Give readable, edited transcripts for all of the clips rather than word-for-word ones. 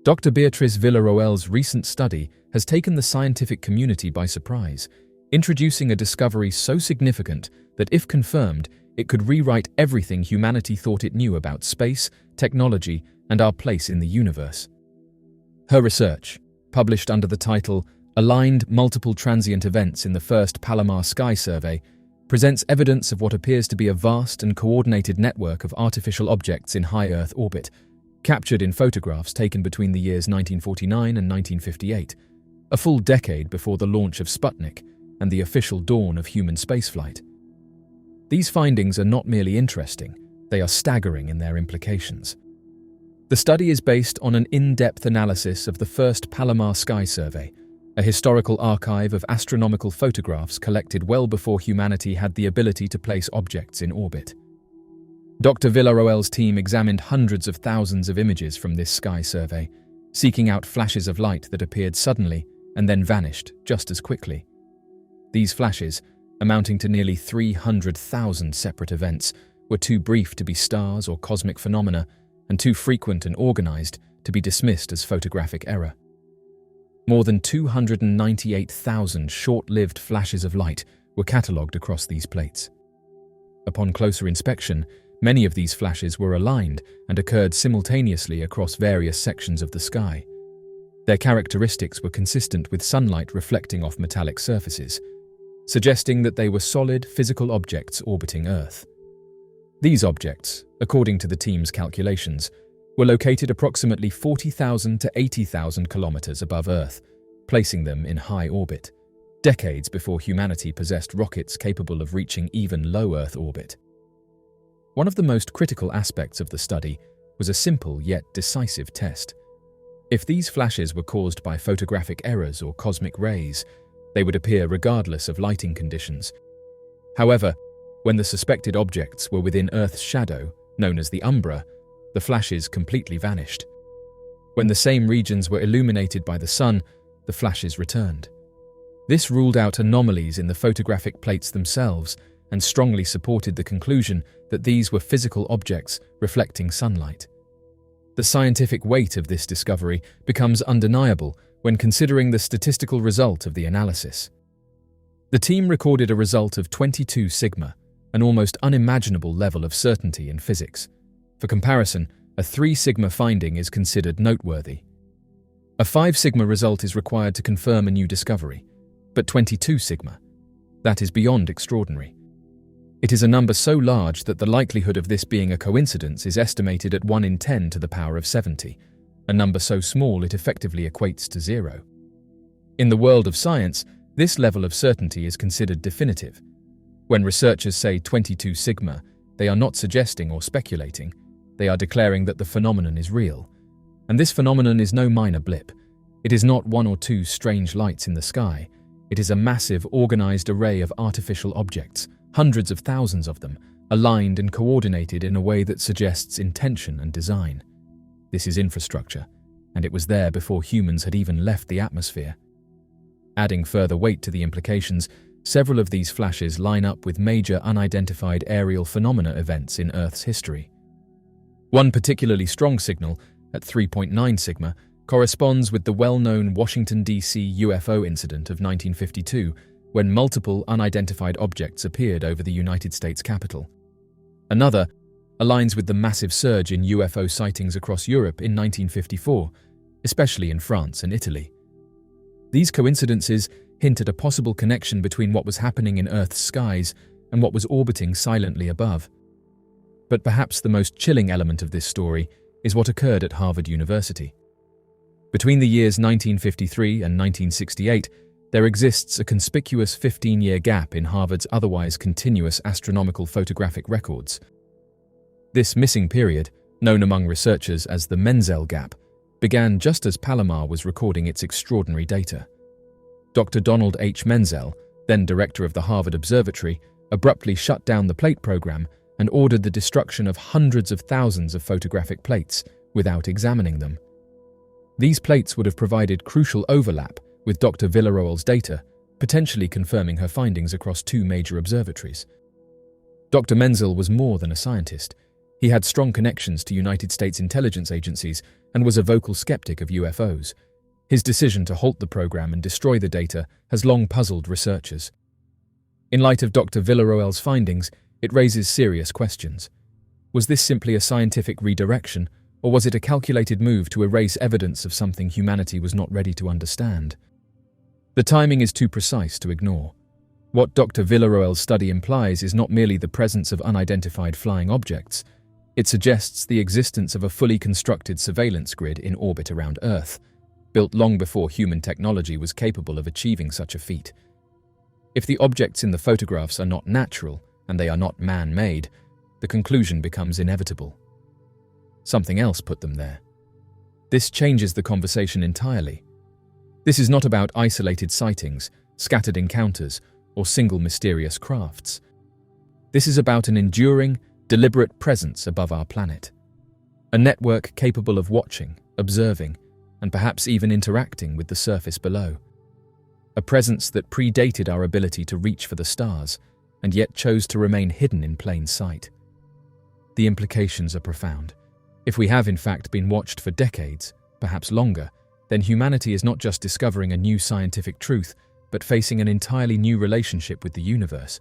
Dr. Beatriz Villarroel's recent study has taken the scientific community by surprise, introducing a discovery so significant that, if confirmed, it could rewrite everything humanity thought it knew about space, technology, and our place in the universe. Her research, published under the title Aligned Multiple-Transient Events in the First Palomar Sky Survey, presents evidence of what appears to be a vast and coordinated network of artificial objects in high Earth orbit, captured in photographs taken between the years 1949 and 1958, a full decade before the launch of Sputnik and the official dawn of human spaceflight. These findings are not merely interesting, they are staggering in their implications. The study is based on an in-depth analysis of the First Palomar Sky Survey, a historical archive of astronomical photographs collected well before humanity had the ability to place objects in orbit. Dr. Villarroel's team examined hundreds of thousands of images from this sky survey, seeking out flashes of light that appeared suddenly and then vanished just as quickly. These flashes, amounting to nearly 300,000 separate events, were too brief to be stars or cosmic phenomena and too frequent and organized to be dismissed as photographic error. More than 298,000 short-lived flashes of light were catalogued across these plates. Upon closer inspection, many of these flashes were aligned and occurred simultaneously across various sections of the sky. Their characteristics were consistent with sunlight reflecting off metallic surfaces, suggesting that they were solid, physical objects orbiting Earth. These objects, according to the team's calculations, were located approximately 40,000 to 80,000 kilometers above Earth, placing them in high orbit, decades before humanity possessed rockets capable of reaching even low Earth orbit. One of the most critical aspects of the study was a simple yet decisive test. If these flashes were caused by photographic errors or cosmic rays, they would appear regardless of lighting conditions. However, when the suspected objects were within Earth's shadow, known as the umbra, the flashes completely vanished. When the same regions were illuminated by the sun, the flashes returned. This ruled out anomalies in the photographic plates themselves and strongly supported the conclusion that these were physical objects reflecting sunlight. The scientific weight of this discovery becomes undeniable when considering the statistical result of the analysis. The team recorded a result of 22 sigma, an almost unimaginable level of certainty in physics. For comparison, a 3 sigma finding is considered noteworthy. A 5 sigma result is required to confirm a new discovery, but 22 sigma, that is beyond extraordinary. It is a number so large that the likelihood of this being a coincidence is estimated at 1 in 10 to the power of 70, a number so small it effectively equates to 0. In the world of science, this level of certainty is considered definitive. When researchers say 22 sigma, they are not suggesting or speculating, they are declaring that the phenomenon is real. And this phenomenon is no minor blip. It is not 1 or 2 strange lights in the sky. It is a massive, organized array of artificial objects, hundreds of thousands of them, aligned and coordinated in a way that suggests intention and design. This is infrastructure, and it was there before humans had even left the atmosphere. Adding further weight to the implications, several of these flashes line up with major unidentified aerial phenomena events in Earth's history. One particularly strong signal, at 3.9 sigma, corresponds with the well-known Washington, D.C. UFO incident of 1952, when multiple unidentified objects appeared over the United States Capitol. Another aligns with the massive surge in UFO sightings across Europe in 1954, especially in France and Italy. These coincidences hint at a possible connection between what was happening in Earth's skies and what was orbiting silently above. But perhaps the most chilling element of this story is what occurred at Harvard University. Between the years 1953 and 1968, there exists a conspicuous 15-year gap in Harvard's otherwise continuous astronomical photographic records. This missing period, known among researchers as the Menzel gap, began just as Palomar was recording its extraordinary data. Dr. Donald H. Menzel, then director of the Harvard Observatory, abruptly shut down the plate program and ordered the destruction of hundreds of thousands of photographic plates without examining them. These plates would have provided crucial overlap with Dr. Villarroel's data, potentially confirming her findings across 2 major observatories. Dr. Menzel was more than a scientist. He had strong connections to United States intelligence agencies and was a vocal skeptic of UFOs. His decision to halt the program and destroy the data has long puzzled researchers. In light of Dr. Villarroel's findings, it raises serious questions. Was this simply a scientific redirection, or was it a calculated move to erase evidence of something humanity was not ready to understand? The timing is too precise to ignore. What Dr. Villarroel's study implies is not merely the presence of unidentified flying objects. It suggests the existence of a fully constructed surveillance grid in orbit around Earth, built long before human technology was capable of achieving such a feat. If the objects in the photographs are not natural and they are not man-made, the conclusion becomes inevitable. Something else put them there. This changes the conversation entirely. This is not about isolated sightings, scattered encounters, or single mysterious crafts. This is about an enduring, deliberate presence above our planet. A network capable of watching, observing, and perhaps even interacting with the surface below. A presence that predated our ability to reach for the stars, and yet chose to remain hidden in plain sight. The implications are profound. If we have in fact been watched for decades, perhaps longer, then humanity is not just discovering a new scientific truth, but facing an entirely new relationship with the universe.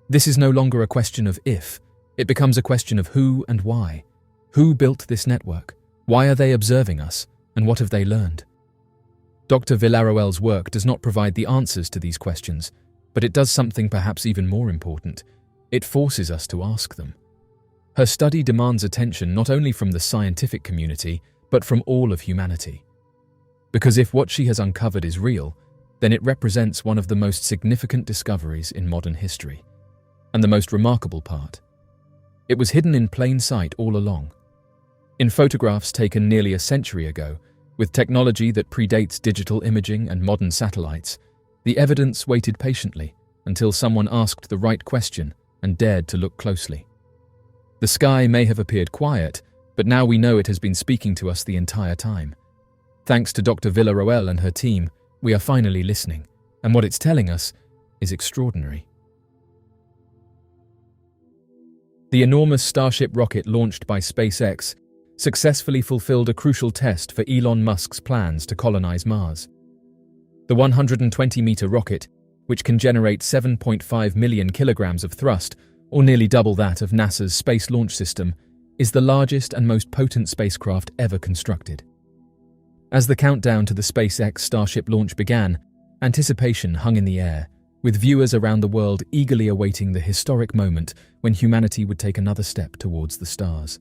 This is no longer a question of if, it becomes a question of who and why. Who built this network? Why are they observing us? And what have they learned? Dr. Villarroel's work does not provide the answers to these questions, but it does something perhaps even more important. It forces us to ask them. Her study demands attention not only from the scientific community, but from all of humanity. Because if what she has uncovered is real, then it represents one of the most significant discoveries in modern history. And the most remarkable part, it was hidden in plain sight all along. In photographs taken nearly a century ago, with technology that predates digital imaging and modern satellites, the evidence waited patiently until someone asked the right question and dared to look closely. The sky may have appeared quiet, but now we know it has been speaking to us the entire time. Thanks to Dr. Villarroel and her team, we are finally listening, and what it's telling us is extraordinary. The enormous Starship rocket launched by SpaceX successfully fulfilled a crucial test for Elon Musk's plans to colonize Mars. The 120-meter rocket, which can generate 7.5 million kilograms of thrust, or nearly double that of NASA's Space Launch System, is the largest and most potent spacecraft ever constructed. As the countdown to the SpaceX Starship launch began, anticipation hung in the air, with viewers around the world eagerly awaiting the historic moment when humanity would take another step towards the stars.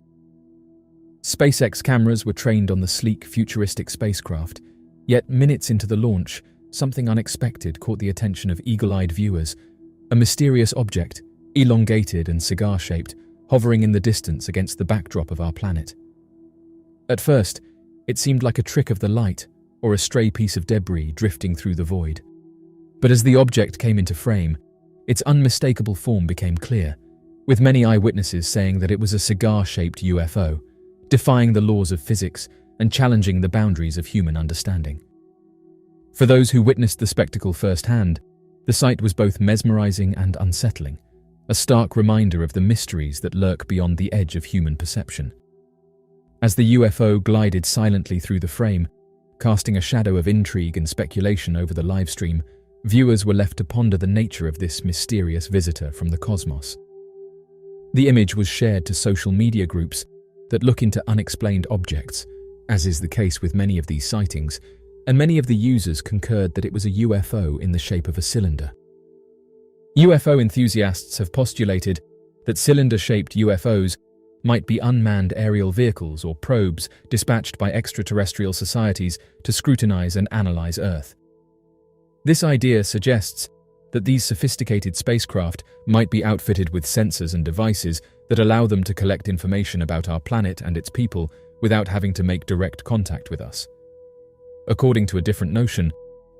SpaceX cameras were trained on the sleek, futuristic spacecraft, yet minutes into the launch, something unexpected caught the attention of eagle-eyed viewers, a mysterious object, elongated and cigar-shaped, hovering in the distance against the backdrop of our planet. At first, it seemed like a trick of the light or a stray piece of debris drifting through the void. But as the object came into frame, its unmistakable form became clear, with many eyewitnesses saying that it was a cigar-shaped UFO, defying the laws of physics and challenging the boundaries of human understanding. For those who witnessed the spectacle firsthand, the sight was both mesmerizing and unsettling, a stark reminder of the mysteries that lurk beyond the edge of human perception. As the UFO glided silently through the frame, casting a shadow of intrigue and speculation over the livestream, viewers were left to ponder the nature of this mysterious visitor from the cosmos. The image was shared to social media groups that look into unexplained objects, as is the case with many of these sightings, and many of the users concurred that it was a UFO in the shape of a cylinder. UFO enthusiasts have postulated that cylinder-shaped UFOs might be unmanned aerial vehicles or probes dispatched by extraterrestrial societies to scrutinize and analyze Earth. This idea suggests that these sophisticated spacecraft might be outfitted with sensors and devices that allow them to collect information about our planet and its people without having to make direct contact with us. According to a different notion,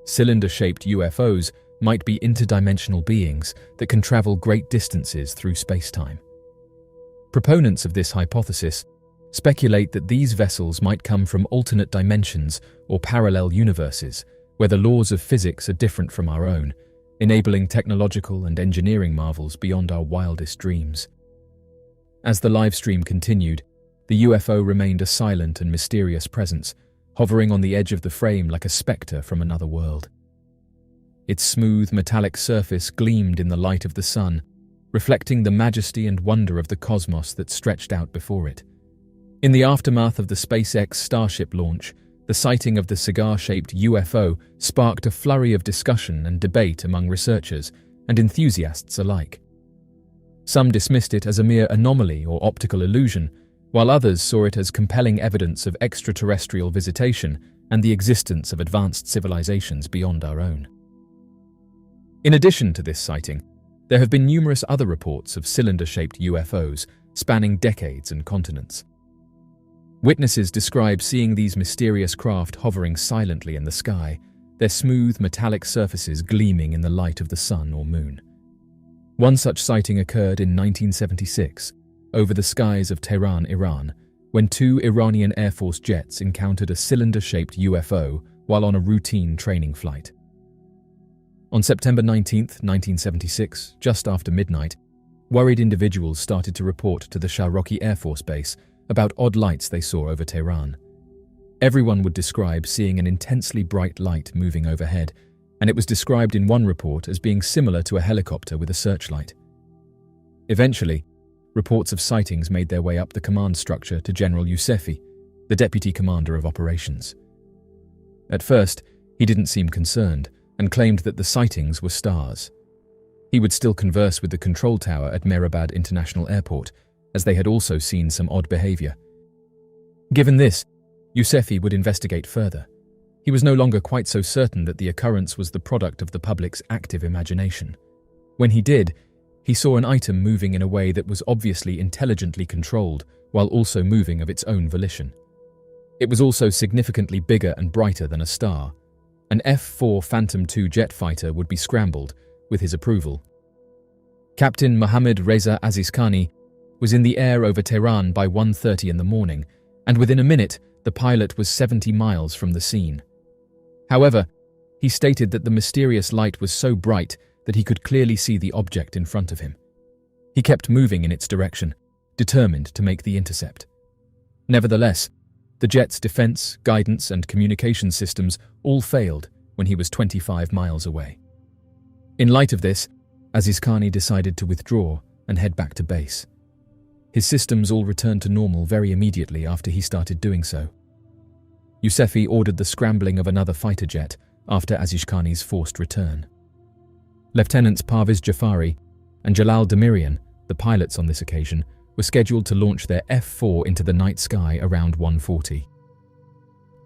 cylinder-shaped UFOs might be interdimensional beings that can travel great distances through space-time. Proponents of this hypothesis speculate that these vessels might come from alternate dimensions or parallel universes where the laws of physics are different from our own, enabling technological and engineering marvels beyond our wildest dreams. As the live stream continued, the UFO remained a silent and mysterious presence, hovering on the edge of the frame like a spectre from another world. Its smooth, metallic surface gleamed in the light of the sun, reflecting the majesty and wonder of the cosmos that stretched out before it. In the aftermath of the SpaceX Starship launch, the sighting of the cigar-shaped UFO sparked a flurry of discussion and debate among researchers and enthusiasts alike. Some dismissed it as a mere anomaly or optical illusion, while others saw it as compelling evidence of extraterrestrial visitation and the existence of advanced civilizations beyond our own. In addition to this sighting, there have been numerous other reports of cylinder-shaped UFOs spanning decades and continents. Witnesses describe seeing these mysterious craft hovering silently in the sky, their smooth metallic surfaces gleaming in the light of the sun or moon. One such sighting occurred in 1976, over the skies of Tehran, Iran, when two Iranian Air Force jets encountered a cylinder-shaped UFO while on a routine training flight. On September 19, 1976, just after midnight, worried individuals started to report to the Shah-Roki Air Force Base about odd lights they saw over Tehran. Everyone would describe seeing an intensely bright light moving overhead, and it was described in one report as being similar to a helicopter with a searchlight. Eventually, reports of sightings made their way up the command structure to General Yousefi, the deputy commander of operations. At first, he didn't seem concerned and claimed that the sightings were stars. He would still converse with the control tower at Mehrabad International Airport, as they had also seen some odd behavior. Given this, Yousefi would investigate further. He was no longer quite so certain that the occurrence was the product of the public's active imagination. When he did, he saw an item moving in a way that was obviously intelligently controlled while also moving of its own volition. It was also significantly bigger and brighter than a star. An F-4 Phantom II jet fighter would be scrambled, with his approval. Captain Mohammad Reza Azizkhani was in the air over Tehran by 1:30 in the morning, and within a minute, the pilot was 70 miles from the scene. However, he stated that the mysterious light was so bright that he could clearly see the object in front of him. He kept moving in its direction, determined to make the intercept. Nevertheless, the jet's defense, guidance, and communication systems all failed when he was 25 miles away. In light of this, Azizkhani decided to withdraw and head back to base. His systems all returned to normal very immediately after he started doing so. Yousefi ordered the scrambling of another fighter jet after Azizkhani's forced return. Lieutenants Parviz Jafari and Jalal Demirian, the pilots on this occasion, were scheduled to launch their F-4 into the night sky around 1:40.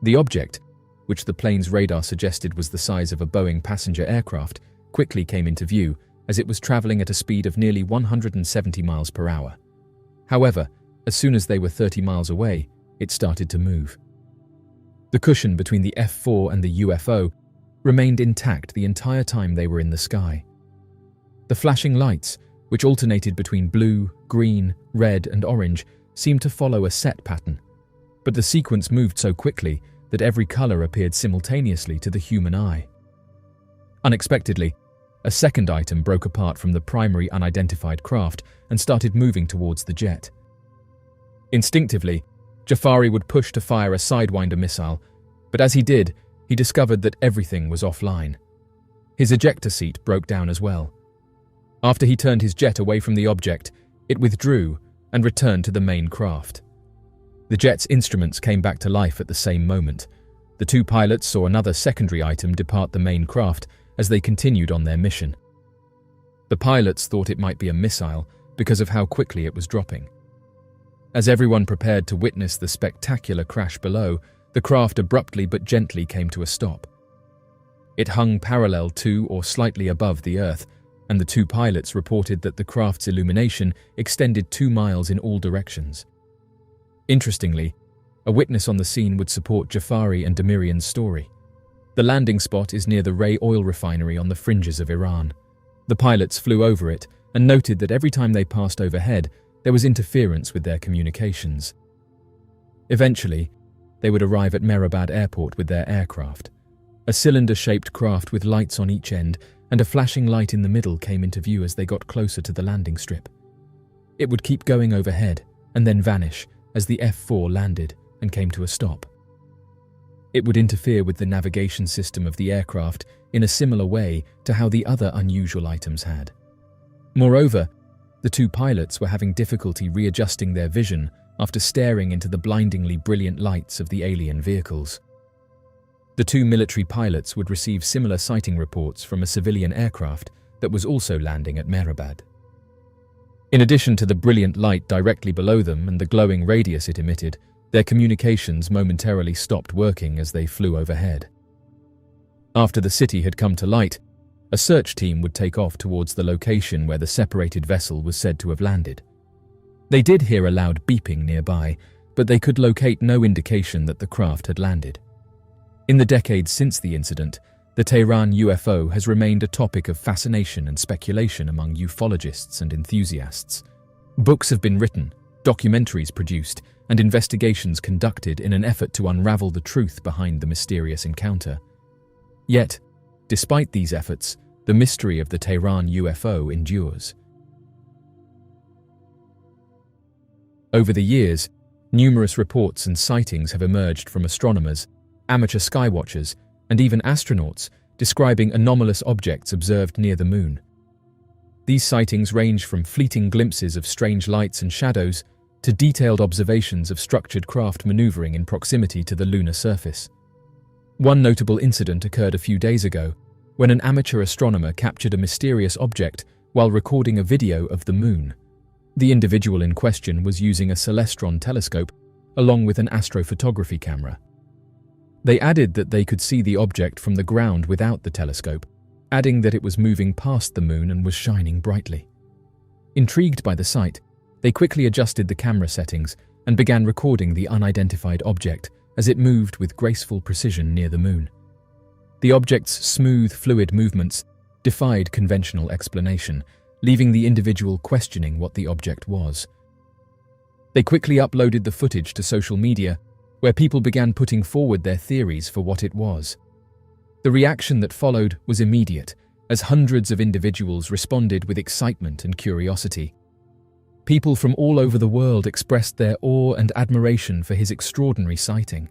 The object, which the plane's radar suggested was the size of a Boeing passenger aircraft, quickly came into view as it was traveling at a speed of nearly 170 miles per hour. However, as soon as they were 30 miles away, it started to move. The cushion between the F-4 and the UFO remained intact the entire time they were in the sky. The flashing lights, which alternated between blue, green, red, and orange, seemed to follow a set pattern, but the sequence moved so quickly that every color appeared simultaneously to the human eye. Unexpectedly, a second item broke apart from the primary unidentified craft and started moving towards the jet. Instinctively, Jafari would push to fire a Sidewinder missile, but as he did, he discovered that everything was offline. His ejector seat broke down as well. After he turned his jet away from the object, it withdrew and returned to the main craft. The jet's instruments came back to life at the same moment. The two pilots saw another secondary item depart the main craft as they continued on their mission. The pilots thought it might be a missile because of how quickly it was dropping. As everyone prepared to witness the spectacular crash below, the craft abruptly but gently came to a stop. It hung parallel to or slightly above the Earth, and the two pilots reported that the craft's illumination extended 2 miles in all directions. Interestingly, a witness on the scene would support Jafari and Demirian's story. The landing spot is near the Ray oil refinery on the fringes of Iran. The pilots flew over it and noted that every time they passed overhead, there was interference with their communications. Eventually, they would arrive at Mehrabad Airport with their aircraft. A cylinder-shaped craft with lights on each end and a flashing light in the middle came into view as they got closer to the landing strip. It would keep going overhead and then vanish as the F-4 landed and came to a stop. It would interfere with the navigation system of the aircraft in a similar way to how the other unusual items had. Moreover, the two pilots were having difficulty readjusting their vision after staring into the blindingly brilliant lights of the alien vehicles. The two military pilots would receive similar sighting reports from a civilian aircraft that was also landing at Mehrabad. In addition to the brilliant light directly below them and the glowing radius it emitted, their communications momentarily stopped working as they flew overhead. After the city had come to light, a search team would take off towards the location where the separated vessel was said to have landed. They did hear a loud beeping nearby, but they could locate no indication that the craft had landed. In the decades since the incident, the Tehran UFO has remained a topic of fascination and speculation among ufologists and enthusiasts. Books have been written, documentaries produced, and investigations conducted in an effort to unravel the truth behind the mysterious encounter. Yet, despite these efforts, the mystery of the Tehran UFO endures. Over the years, numerous reports and sightings have emerged from astronomers, amateur skywatchers, and even astronauts describing anomalous objects observed near the moon. These sightings range from fleeting glimpses of strange lights and shadows to detailed observations of structured craft maneuvering in proximity to the lunar surface. One notable incident occurred a few days ago when an amateur astronomer captured a mysterious object while recording a video of the moon. The individual in question was using a celestron telescope along with an astrophotography camera. They added that they could see the object from the ground without the telescope, adding that it was moving past the moon and was shining brightly. Intrigued by the sight, they quickly adjusted the camera settings and began recording the unidentified object as it moved with graceful precision near the moon. The object's smooth, fluid movements defied conventional explanation, leaving the individual questioning what the object was. They quickly uploaded the footage to social media, where people began putting forward their theories for what it was. The reaction that followed was immediate, as hundreds of individuals responded with excitement and curiosity. People from all over the world expressed their awe and admiration for his extraordinary sighting.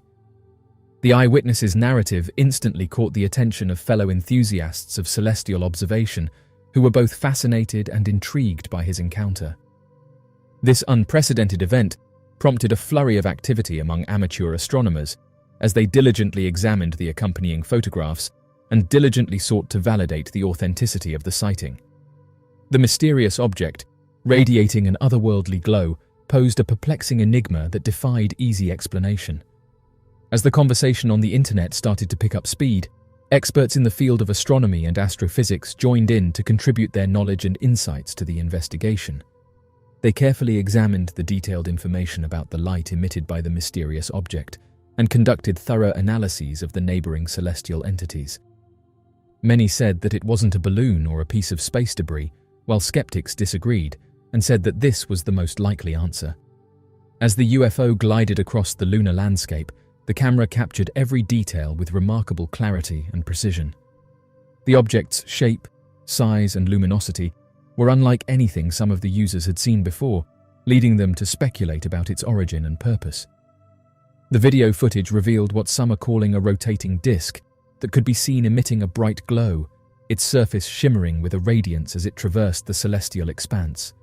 The eyewitness's narrative instantly caught the attention of fellow enthusiasts of celestial observation, who were both fascinated and intrigued by his encounter. This unprecedented event prompted a flurry of activity among amateur astronomers as they diligently examined the accompanying photographs and diligently sought to validate the authenticity of the sighting. The mysterious object, radiating an otherworldly glow, posed a perplexing enigma that defied easy explanation. As the conversation on the internet started to pick up speed, experts in the field of astronomy and astrophysics joined in to contribute their knowledge and insights to the investigation. They carefully examined the detailed information about the light emitted by the mysterious object and conducted thorough analyses of the neighboring celestial entities. Many said that it wasn't a balloon or a piece of space debris, while skeptics disagreed and said that this was the most likely answer. As the UFO glided across the lunar landscape, the camera captured every detail with remarkable clarity and precision. The object's shape, size, and luminosity were unlike anything some of the users had seen before, leading them to speculate about its origin and purpose. The video footage revealed what some are calling a rotating disk that could be seen emitting a bright glow, its surface shimmering with a radiance as it traversed the celestial expanse.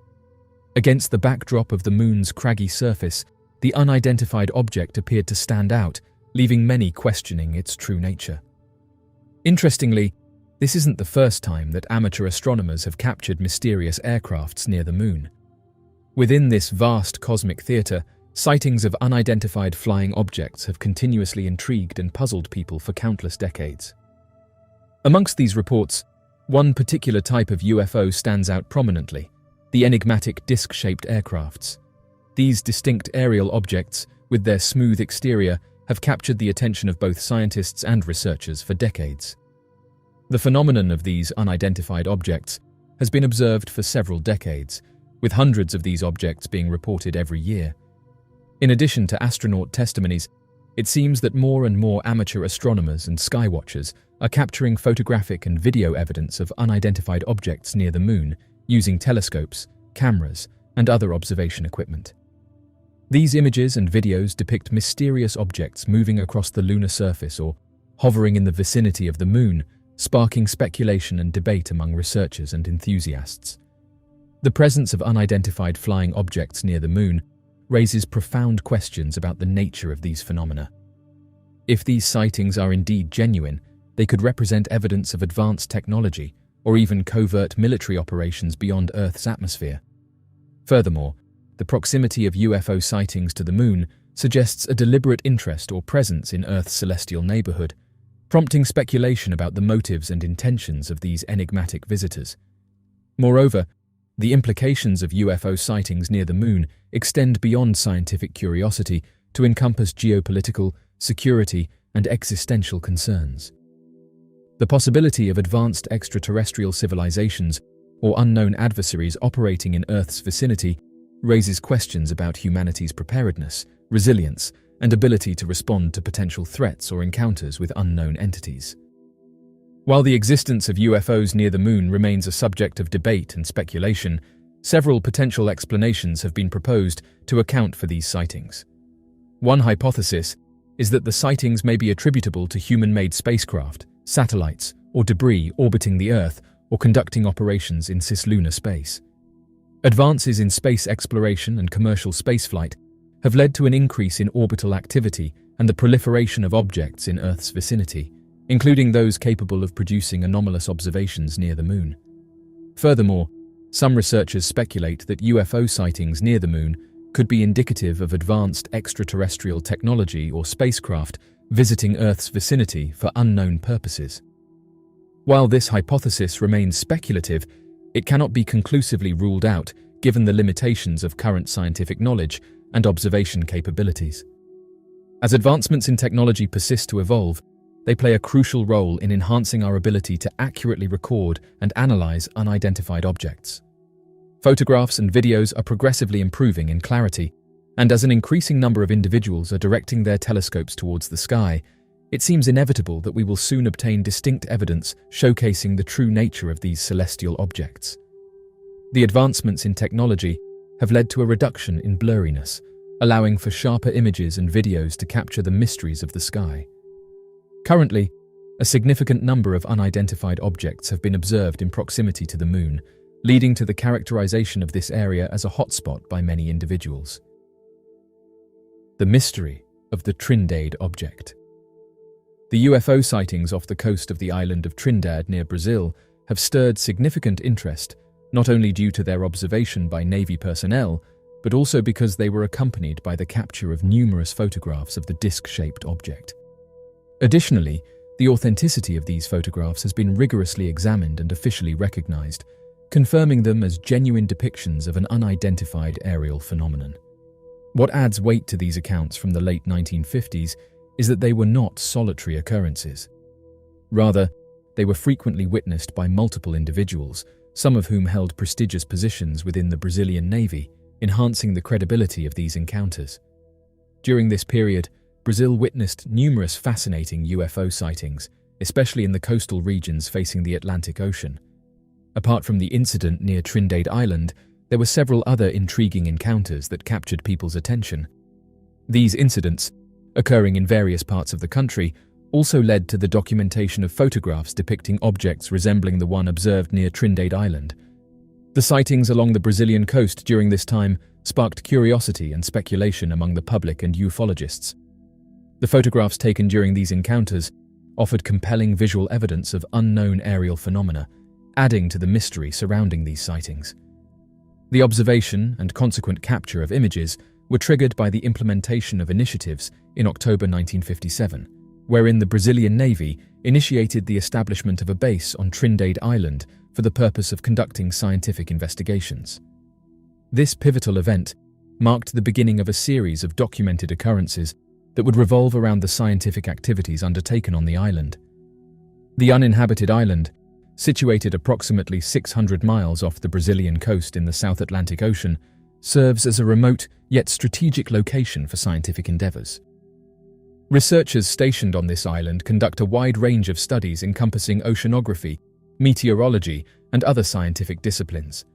Against the backdrop of the moon's craggy surface, the unidentified object appeared to stand out, leaving many questioning its true nature. Interestingly, this isn't the first time that amateur astronomers have captured mysterious aircrafts near the moon. Within this vast cosmic theater, sightings of unidentified flying objects have continuously intrigued and puzzled people for countless decades. Amongst these reports, one particular type of UFO stands out prominently: the enigmatic disc-shaped aircrafts. These distinct aerial objects, with their smooth exterior, have captured the attention of both scientists and researchers for decades. The phenomenon of these unidentified objects has been observed for several decades, with hundreds of these objects being reported every year. In addition to astronaut testimonies, it seems that more and more amateur astronomers and skywatchers are capturing photographic and video evidence of unidentified objects near the moon using telescopes, cameras, and other observation equipment. These images and videos depict mysterious objects moving across the lunar surface or hovering in the vicinity of the Moon, sparking speculation and debate among researchers and enthusiasts. The presence of unidentified flying objects near the Moon raises profound questions about the nature of these phenomena. If these sightings are indeed genuine, they could represent evidence of advanced technology or even covert military operations beyond Earth's atmosphere. Furthermore, the proximity of UFO sightings to the Moon suggests a deliberate interest or presence in Earth's celestial neighborhood, prompting speculation about the motives and intentions of these enigmatic visitors. Moreover, the implications of UFO sightings near the Moon extend beyond scientific curiosity to encompass geopolitical, security, and existential concerns. The possibility of advanced extraterrestrial civilizations or unknown adversaries operating in Earth's vicinity raises questions about humanity's preparedness, resilience, and ability to respond to potential threats or encounters with unknown entities. While the existence of UFOs near the Moon remains a subject of debate and speculation, several potential explanations have been proposed to account for these sightings. One hypothesis is that the sightings may be attributable to human-made spacecraft, satellites, or debris orbiting the Earth or conducting operations in cislunar space. Advances in space exploration and commercial spaceflight have led to an increase in orbital activity and the proliferation of objects in Earth's vicinity, including those capable of producing anomalous observations near the Moon. Furthermore, some researchers speculate that UFO sightings near the Moon could be indicative of advanced extraterrestrial technology or spacecraft visiting Earth's vicinity for unknown purposes. While this hypothesis remains speculative, it cannot be conclusively ruled out given the limitations of current scientific knowledge and observation capabilities. As advancements in technology persist to evolve, they play a crucial role in enhancing our ability to accurately record and analyze unidentified objects. Photographs and videos are progressively improving in clarity, and as an increasing number of individuals are directing their telescopes towards the sky, it seems inevitable that we will soon obtain distinct evidence showcasing the true nature of these celestial objects. The advancements in technology have led to a reduction in blurriness, allowing for sharper images and videos to capture the mysteries of the sky. Currently, a significant number of unidentified objects have been observed in proximity to the Moon, leading to the characterization of this area as a hotspot by many individuals. The mystery of the Trindade object. The UFO sightings off the coast of the island of Trindade near Brazil have stirred significant interest, not only due to their observation by Navy personnel, but also because they were accompanied by the capture of numerous photographs of the disc-shaped object. Additionally, the authenticity of these photographs has been rigorously examined and officially recognized, confirming them as genuine depictions of an unidentified aerial phenomenon. What adds weight to these accounts from the late 1950s is that they were not solitary occurrences. Rather, they were frequently witnessed by multiple individuals, some of whom held prestigious positions within the Brazilian Navy, enhancing the credibility of these encounters. During this period, Brazil witnessed numerous fascinating UFO sightings, especially in the coastal regions facing the Atlantic Ocean. Apart from the incident near Trindade Island, there were several other intriguing encounters that captured people's attention. These incidents, occurring in various parts of the country, also led to the documentation of photographs depicting objects resembling the one observed near Trindade Island. The sightings along the Brazilian coast during this time sparked curiosity and speculation among the public and ufologists. The photographs taken during these encounters offered compelling visual evidence of unknown aerial phenomena, adding to the mystery surrounding these sightings. The observation and consequent capture of images were triggered by the implementation of initiatives in October 1957, wherein the Brazilian Navy initiated the establishment of a base on Trindade Island for the purpose of conducting scientific investigations. This pivotal event marked the beginning of a series of documented occurrences that would revolve around the scientific activities undertaken on the island. The uninhabited island, situated approximately 600 miles off the Brazilian coast in the South Atlantic Ocean, serves as a remote yet strategic location for scientific endeavors. Researchers stationed on this island conduct a wide range of studies encompassing oceanography, meteorology, and other scientific disciplines.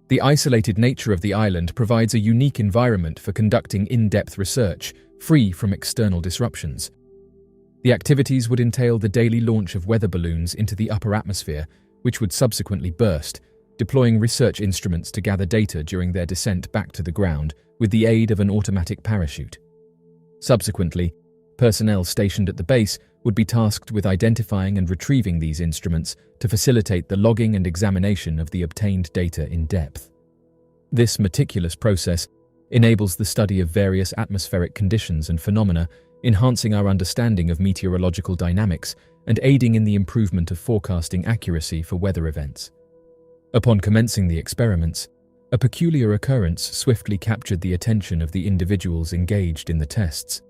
The isolated nature of the island provides a unique environment for conducting in-depth research, free from external disruptions. The activities would entail the daily launch of weather balloons into the upper atmosphere, which would subsequently burst, deploying research instruments to gather data during their descent back to the ground with the aid of an automatic parachute. Subsequently, personnel stationed at the base would be tasked with identifying and retrieving these instruments to facilitate the logging and examination of the obtained data in depth. This meticulous process enables the study of various atmospheric conditions and phenomena, enhancing our understanding of meteorological dynamics and aiding in the improvement of forecasting accuracy for weather events. Upon commencing the experiments, a peculiar occurrence swiftly captured the attention of the individuals engaged in the tests.